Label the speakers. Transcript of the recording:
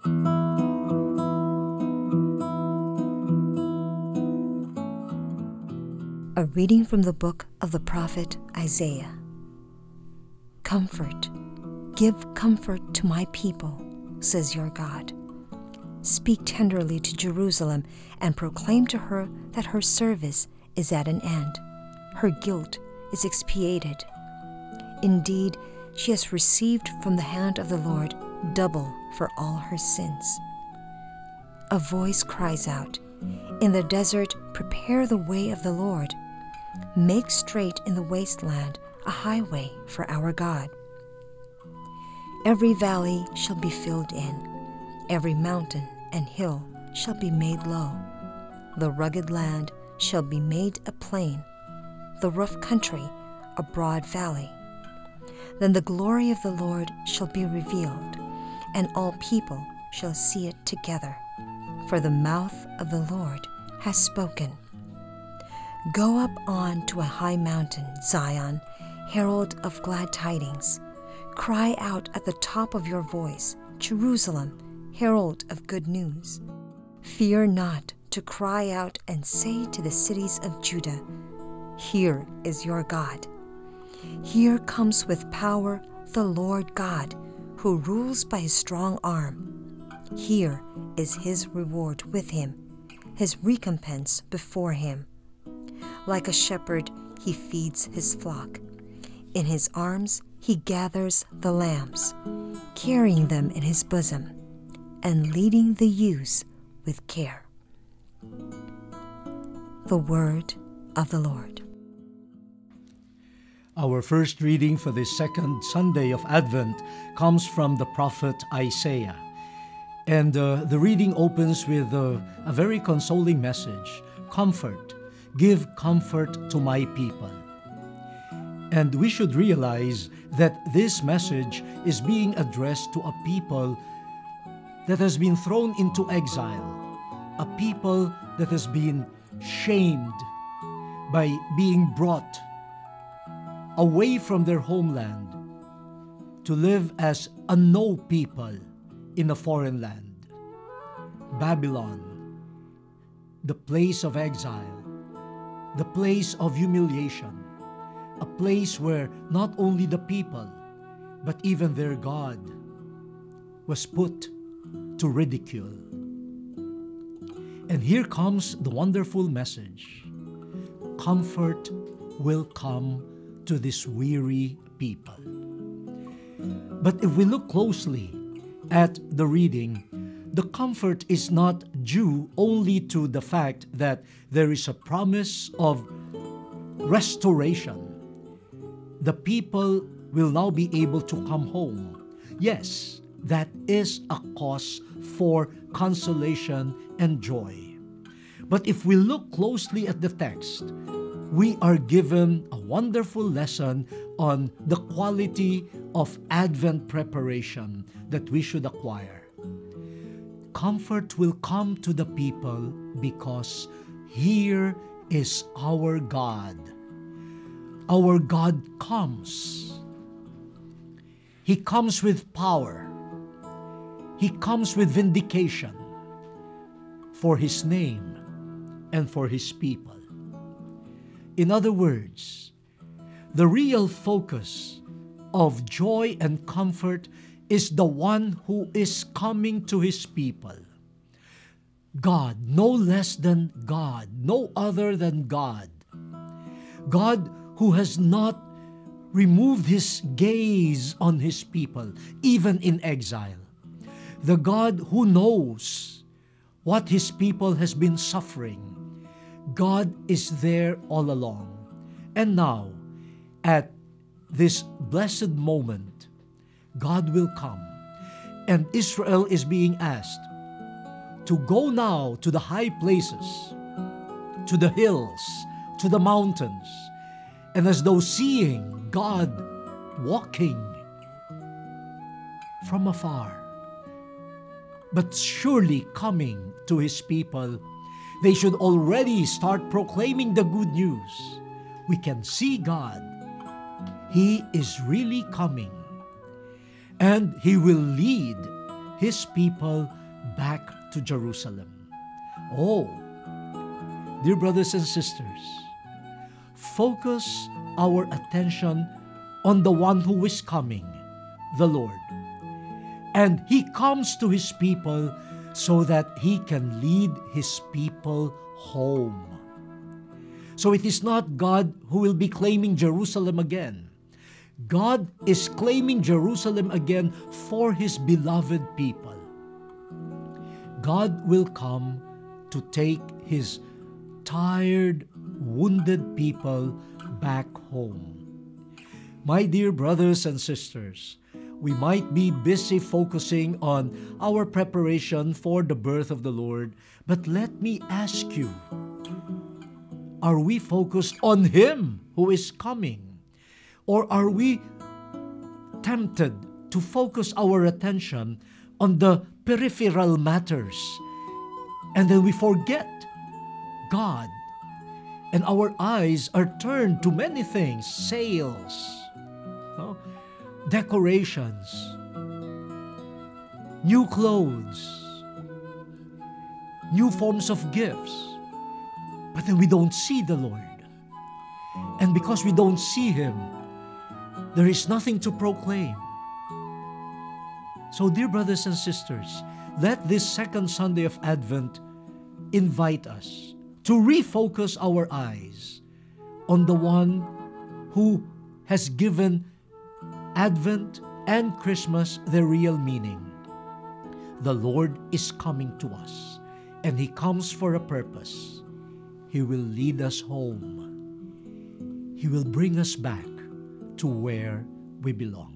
Speaker 1: A reading from the book of the prophet Isaiah. Comfort, give comfort to my people, says your God. Speak tenderly to Jerusalem and proclaim to her that her service is at an end. Her guilt is expiated. Indeed, she has received from the hand of the Lord double for all her sins. A voice cries out, "In the desert, prepare the way of the Lord. Make straight in the wasteland a highway for our God. Every valley shall be filled in, every mountain and hill shall be made low. The rugged land shall be made a plain, the rough country a broad valley. Then the glory of the Lord shall be revealed, and all people shall see it together, for the mouth of the Lord has spoken. Go up on to a high mountain, Zion, herald of glad tidings. Cry out at the top of your voice, Jerusalem, herald of good news. Fear not to cry out and say to the cities of Judah, here is your God. Here comes with power the Lord God, who rules by his strong arm. Here is his reward with him, his recompense before him. Like a shepherd, he feeds his flock. In his arms he gathers the lambs, carrying them in his bosom, and leading the ewes with care. The word of the Lord.
Speaker 2: Our first reading for the second Sunday of Advent comes from the prophet Isaiah. And the reading opens with a very consoling message. Comfort, give comfort to my people. And we should realize that this message is being addressed to a people that has been thrown into exile, a people that has been shamed by being brought away from their homeland to live as a no people in a foreign land. Babylon, the place of exile, the place of humiliation, a place where not only the people, but even their God was put to ridicule. And here comes the wonderful message. Comfort will come to this weary people. But if we look closely at the reading, the comfort is not due only to the fact that there is a promise of restoration. The people will now be able to come home. Yes, that is a cause for consolation and joy. But if we look closely at the text, we are given a wonderful lesson on the quality of Advent preparation that we should acquire. Comfort will come to the people because here is our God. Our God comes. He comes with power. He comes with vindication for His name and for His people. In other words, the real focus of joy and comfort is the one who is coming to His people. God, no less than God, no other than God. God who has not removed His gaze on His people, even in exile. The God who knows what His people has been suffering. God is there all along. And now, at this blessed moment, God will come. And Israel is being asked to go now to the high places, to the hills, to the mountains, and as though seeing God walking from afar, but surely coming to His people, they should already start proclaiming the good news. We can see God. He is really coming. And He will lead His people back to Jerusalem. Oh, dear brothers and sisters, focus our attention on the one who is coming, the Lord. And He comes to His people so that He can lead His people home. So it is not God who will be claiming Jerusalem again. God is claiming Jerusalem again for His beloved people. God will come to take His tired, wounded people back home. My dear brothers and sisters, we might be busy focusing on our preparation for the birth of the Lord, but let me ask you, are we focused on Him who is coming? Or are we tempted to focus our attention on the peripheral matters, and then we forget God, and our eyes are turned to many things, sales, decorations, new clothes, new forms of gifts, but then we don't see the Lord. And because we don't see Him, there is nothing to proclaim. So, dear brothers and sisters, let this second Sunday of Advent invite us to refocus our eyes on the one who has given Advent and Christmas their real meaning. The Lord is coming to us, and He comes for a purpose. He will lead us home. He will bring us back to where we belong.